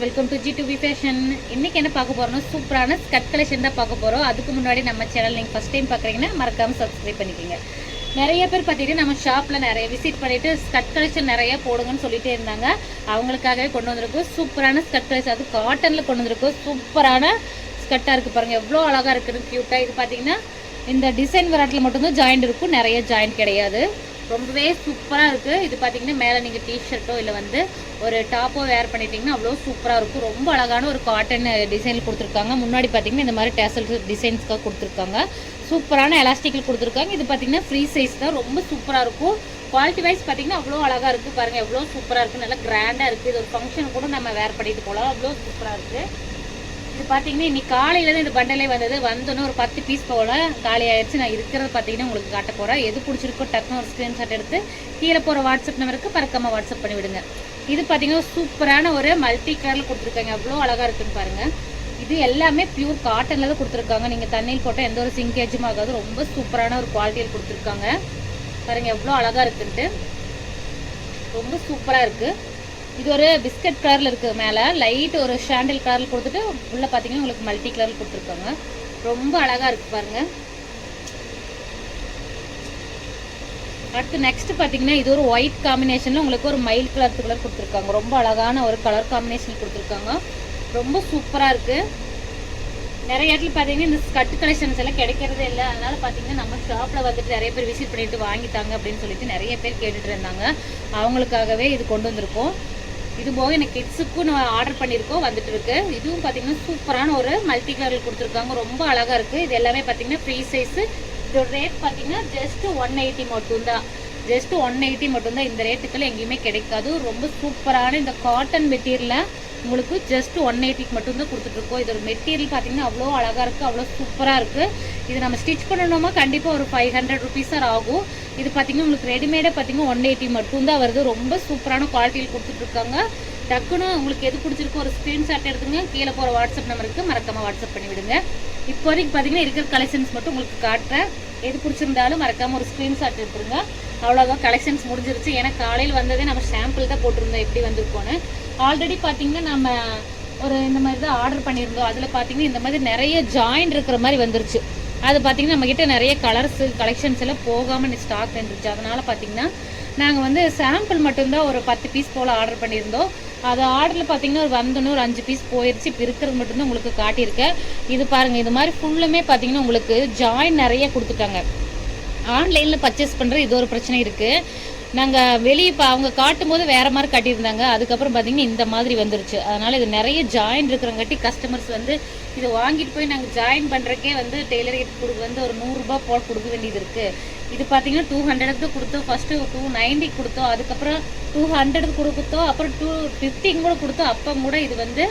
Welcome to G2B fashion. இன்னைக்கு என்ன பார்க்க போறோம்னா சூப்பரான ஸ்கர்ட் கலெக்ஷன் தான் பார்க்க போறோம். அதுக்கு முன்னாடி நம்ம சேனல் நீங்க ஃபர்ஸ்ட் டைம் பார்க்குறீங்கன்னா மறக்காம சப்ஸ்கிரைப் பண்ணிக்கோங்க. நிறைய பேர் பார்த்தீங்கன்னா நம்ம ஷாப்பில் நிறைய விசிட் பண்ணிட்டு ஸ்கர்ட் கலெக்ஷன் நிறைய போடுங்கன்னு சொல்லிட்டே இருந்தாங்க. அவங்களுக்காகவே கொண்டு வந்திருக்கோம் சூப்பரான ஸ்கர்ட் கலெக்ஷன். அது காட்டனில் கொண்டு வந்திருக்கோம். சூப்பரான ஸ்கர்ட்டாக இருக்குது பாருங்கள், எவ்வளோ அழகாக இருக்குன்னு க்யூட்டாக. இது பார்த்தீங்கன்னா இந்த டிசைன் வெரைட்டியில் மட்டும்தான் ஜாயிண்ட் இருக்கும், நிறைய ஜாயிண்ட் கிடையாது. ரொம்பவே சூப்பராக இருக்குது. இது பார்த்தீங்கன்னா மேலே நீங்கள் டிஷர்ட்டோ இல்லை வந்து ஒரு டாப்போ வேர் பண்ணிட்டீங்கன்னா அவ்வளோ சூப்பராக இருக்கும். ரொம்ப அழகான ஒரு காட்டன் டிசைனில் கொடுத்துருக்காங்க. முன்னாடி பார்த்தீங்கன்னா இந்த மாதிரி டேசல் டிசைன்ஸ்க்காக கொடுத்துருக்காங்க. சூப்பரான எலாஸ்டிக்கில் கொடுத்துருக்காங்க. இது பார்த்தீங்கன்னா ஃப்ரீ சைஸ் தான், ரொம்ப சூப்பராக இருக்கும். குவாலிட்டி வைஸ் பார்த்தீங்கன்னா அவ்வளோ அழகாக இருக்குது பாருங்கள், எவ்வளோ சூப்பராக இருக்குது, நல்லா கிராண்டாக இருக்குது. இது ஒரு ஃபங்க்ஷன் கூட நம்ம வேர் பண்ணிட்டு போகலாம், அவ்வளோ சூப்பராக இருக்குது. இது பார்த்தீங்கன்னா இன்னைக்கு காலையில் தான் இந்த பண்டலே வந்தோன்னே ஒரு 10 பீஸ் போல் காலி ஆயிடுச்சு. நான் இருக்கிறது பார்த்தீங்கன்னா உங்களுக்கு காட்ட போகிறேன். எது பிடிச்சிருக்கோ டக்குன்னு ஒரு ஸ்க்ரீன்ஷாட் எடுத்து கீழே போகிற வாட்ஸ்அப் நம்பருக்கு பறக்காமல் வாட்ஸ்அப் பண்ணி விடுங்க. இது பார்த்தீங்கன்னா சூப்பரான ஒரு மல்டி கலரில் கொடுத்துருக்காங்க, எவ்வளோ அழகாக இருக்குன்னு பாருங்கள். இது எல்லாமே பியூர் காட்டனில் தான் கொடுத்துருக்காங்க. நீங்கள் தண்ணியில் போட்டால் எந்த ஒரு சிங்கேஜும் ஆகாது. ரொம்ப சூப்பரான ஒரு குவாலிட்டியில் கொடுத்துருக்காங்க பாருங்கள், எவ்வளோ அழகாக இருக்குன்ட்டு. ரொம்ப சூப்பராக இருக்குது. இது ஒரு பிஸ்கட் கலரில் இருக்குது, மேலே லைட் ஒரு ஷாண்டில் கலரில் கொடுத்துட்டு உள்ளே பார்த்தீங்கன்னா உங்களுக்கு மல்டி கலரில் கொடுத்துருக்காங்க. ரொம்ப அழகாக இருக்குது பாருங்கள். அடுத்து நெக்ஸ்ட் பார்த்தீங்கன்னா இது ஒரு ஒயிட் காம்பினேஷனில் உங்களுக்கு ஒரு மைல்ட் கலர் கொடுத்துருக்காங்க. ரொம்ப அழகான ஒரு கலர் காம்பினேஷன் கொடுத்துருக்காங்க. ரொம்ப சூப்பராக இருக்குது. நிறைய இடத்துல பார்த்தீங்கன்னா இந்த ஸ்கர்ட் கலெக்ஷன்ஸ் எல்லாம் கிடைக்கிறதே இல்லை. அதனால் பார்த்தீங்கன்னா நம்ம ஷாப்பில் வந்துட்டு நிறைய பேர் விசிட் பண்ணிட்டு வாங்கிட்டாங்க அப்படின்னு சொல்லிட்டு நிறைய பேர் கேட்டுட்டு இருந்தாங்க. அவங்களுக்காகவே இது கொண்டு வந்திருக்கோம். இது போக எனக்கு கிட்ஸுக்கும் நான் ஆர்டர் பண்ணியிருக்கோம், வந்துட்டு இருக்கு. இதுவும் பார்த்தீங்கன்னா சூப்பரான ஒரு மல்டி கலரில் கொடுத்துருக்காங்க. ரொம்ப அழகாக இருக்குது. இது எல்லாமே பார்த்தீங்கன்னா ஃப்ரீ சைஸு. இதோட ரேட் பார்த்தீங்கன்னா ஜஸ்ட் 180 மட்டும்தான். ஜஸ்ட் 180 மட்டும்தான். இந்த ரேட்டுக்கெல்லாம் எங்கேயுமே கிடைக்காது. ரொம்ப சூப்பரான இந்த காட்டன் மெட்டீரியலில் உங்களுக்கு ஜஸ்ட் 180 மட்டும்தான் கொடுத்துட்ருக்கோம். இதோட மெட்டீரியல் பார்த்தீங்கன்னா அவ்வளோ அழகாக இருக்குது, அவ்வளோ சூப்பராக இருக்குது. இது நம்ம ஸ்டிச் பண்ணணுமா கண்டிப்பாக ஒரு 500 ருபீஸ் ஆகும். இது பார்த்தீங்கன்னா உங்களுக்கு ரெடிமேடே பார்த்தீங்கன்னா 180 மட்டும்தான் வருது. ரொம்ப சூப்பரான குவாலிட்டியில் கொடுத்துட்ருக்காங்க. டக்குன்னு உங்களுக்கு எது பிடிச்சிருக்கோ ஒரு ஸ்க்ரீன்ஷாட் எடுத்துங்க, கீழே போகிற வாட்ஸ்அப் நம்பருக்கு மறக்காமல் வாட்ஸ்அப் பண்ணி விடுங்க. இப்போதைக்கு பார்த்தீங்கன்னா இருக்கிற கலெக்ஷன்ஸ் மட்டும் உங்களுக்கு காட்டுறேன். எது பிடிச்சிருந்தாலும் மறக்காமல் ஒரு ஸ்க்ரீன்ஷாட் எடுத்துருங்க. அவ்வளோதான், கலெக்ஷன்ஸ் முடிஞ்சிருச்சு. ஏன்னா காலையில் வந்ததே நம்ம சாம்பிள் தான் போட்டிருந்தோம் எப்படி வந்திருக்கோன்னு. ஆல்ரெடி பார்த்தீங்கன்னா நம்ம ஒரு இந்த மாதிரி தான் ஆர்டர் பண்ணியிருந்தோம். அதில் பார்த்தீங்கன்னா இந்த மாதிரி நிறைய ஜாயிண்ட் இருக்கிற மாதிரி வந்துருச்சு. அது பார்த்தீங்கன்னா நம்மக்கிட்ட நிறைய கலர்ஸு கலெக்ஷன்ஸ் எல்லாம் போகாமல் ஸ்டாக் இருந்துச்சு. அதனால் பார்த்தீங்கன்னா நாங்கள் வந்து சாம்பிள் மட்டும்தான் ஒரு 10 பீஸ் போல் ஆர்டர் பண்ணியிருந்தோம். அது ஆர்டரில் பார்த்தீங்கன்னா ஒரு வந்தோன்னு ஒரு 5 பீஸ் போயிடுச்சு. இப்போ இருக்கிறது மட்டும்தான் உங்களுக்கு காட்டியிருக்கேன். இது பாருங்கள், இது மாதிரி ஃபுல்லுமே பார்த்தீங்கன்னா உங்களுக்கு ஜாயின் நிறைய கொடுத்துட்டாங்க. ஆன்லைனில் பர்ச்சேஸ் பண்ணுற இது ஒரு பிரச்சனை இருக்குது. நாங்கள் வெளியே இப்போ அவங்க காட்டும் போது வேறு மாதிரி காட்டியிருந்தாங்க. அதுக்கப்புறம் பார்த்தீங்கன்னா இந்த மாதிரி வந்துருச்சு. அதனால் இது நிறைய ஜாயின் இருக்கிறங்காட்டி கஸ்டமர்ஸ் வந்து இதை வாங்கிட்டு போய் நாங்கள் ஜாயின் பண்ணுறக்கே வந்து டெய்லர்கிட்ட வந்து ஒரு 100 ரூபா போல் கொடுக்க வேண்டியது இருக்குது. இது பார்த்தீங்கன்னா 200க்கு கொடுத்தோம். ஃபஸ்ட்டு 290 கொடுத்தோம், அதுக்கப்புறம் 200 கொடுத்தோம், அப்புறம் 250 கூட கொடுத்தோம். அப்போ கூட இது வந்து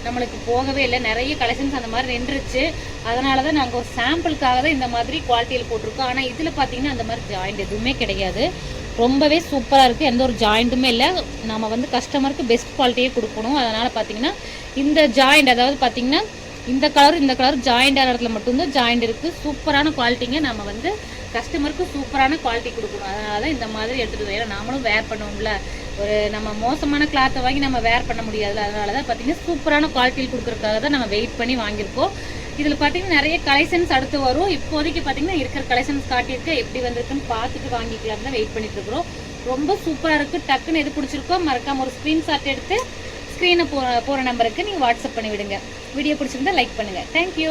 நம்மளுக்கு போகவே இல்லை. நிறைய கலெக்ஷன்ஸ் அந்த மாதிரி நின்றுச்சு. அதனால தான் நாங்கள் ஒரு சாம்பிளுக்காக தான் இந்த மாதிரி குவாலிட்டியில் போட்டிருக்கோம். ஆனால் இதில் பார்த்தீங்கன்னா அந்த மாதிரி ஜாயிண்ட் எதுவுமே கிடையாது. ரொம்பவே சூப்பராக இருக்குது, எந்த ஒரு ஜாயிண்ட்டுமே இல்லை. நம்ம வந்து கஸ்டமருக்கு பெஸ்ட் குவாலிட்டியே கொடுக்கணும். அதனால் பார்த்தீங்கன்னா இந்த ஜாயிண்ட், அதாவது பார்த்தீங்கன்னா இந்த கலர் ஜாயிண்ட் ஆகிற இடத்துல மட்டும்தான் ஜாயிண்ட் இருக்குது. சூப்பரான குவாலிட்டிங்க. நம்ம வந்து கஸ்டமருக்கு சூப்பரான குவாலிட்டி கொடுக்கணும். அதனால தான் இந்த மாதிரி எடுத்துகிட்டு, ஏன்னா நாமளும் வேர் பண்ணுவோம்ல, ஒரு நம்ம மோசமான கிளாத்தை வாங்கி நம்ம வேர் பண்ண முடியாதுல்ல. அதனால தான் பார்த்தீங்கன்னா சூப்பரான குவாலிட்டியில் கொடுக்குறதுக்காக தான் நம்ம வெயிட் பண்ணி வாங்கியிருக்கோம். இதில் பார்த்தீங்கன்னா நிறைய கலெக்ஷன்ஸ் அடுத்து வரும். இப்போதைக்கு பார்த்தீங்கன்னா இருக்கிற கலெக்ஷன்ஸ் காட்டியிருக்கு, எப்படி வந்திருக்குன்னு பார்த்துட்டு வாங்கிக்கலாம் தான் வெயிட் பண்ணிட்டு இருக்கிறோம். ரொம்ப சூப்பராக இருக்குது. டக்குன்னு எது பிடிச்சிருக்கோ மறக்காமல் ஒரு ஸ்க்ரீன்ஷாட் எடுத்து ஸ்க்ரீனை போகிற நம்பருக்கு நீங்கள் வாட்ஸ்அப் பண்ணி விடுங்க. வீடியோ பிடிச்சிருந்தா லைக் பண்ணுங்கள். தேங்க்யூ.